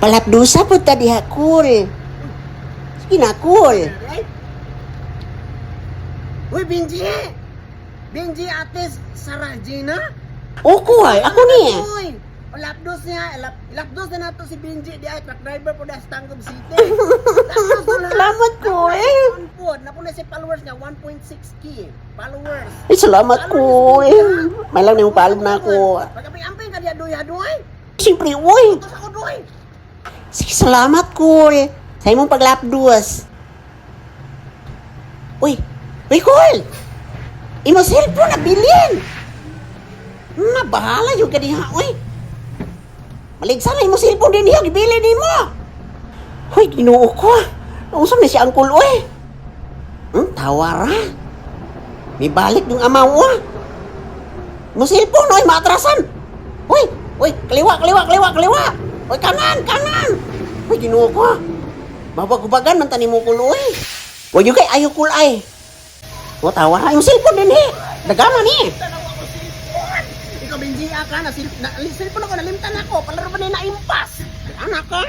Palapdusa po ta diha, cool. Sige na, cool. Uy, Benji! Benji, ate Sarah Gina? O, kuhay. Ako ni. Uy! Lapdos niya, lapdos na nato si Benji di ay truck driver po das Tanggob City. Lapdos na. Salamat, cool. Napuna si followers niya 1.6k followers. Ay, salamat, cool. May lang na yung paalam na ako. Pagkapi-amping ka diya duya-duy. Siyempre, uy. Tos ako duy. Sige, salamat, cool. Sa imong paglapdos. Uy, cool. Imo cellphone na bilin. Bahala yung kaniha, uy. Maligsan na imo cellphone din niya, gibili din mo. Uy, ginoo ko. Nausap na si Uncle, uy. Tawara. May balik yung amaw, uy. Mo cellphone, uy, maatrasan. Uy, kaliwa. Uy, kanan. Uy, ginoo ko. Mabag-bagan man tani mo kulo, uy. Uy, yung kay ayaw kulay. O, tawara yung cellphone din, eh. Dagama ni. Ikaw Benji ka na cellphone ako nalimtan ako. Palaro ba na impas? Anak ka?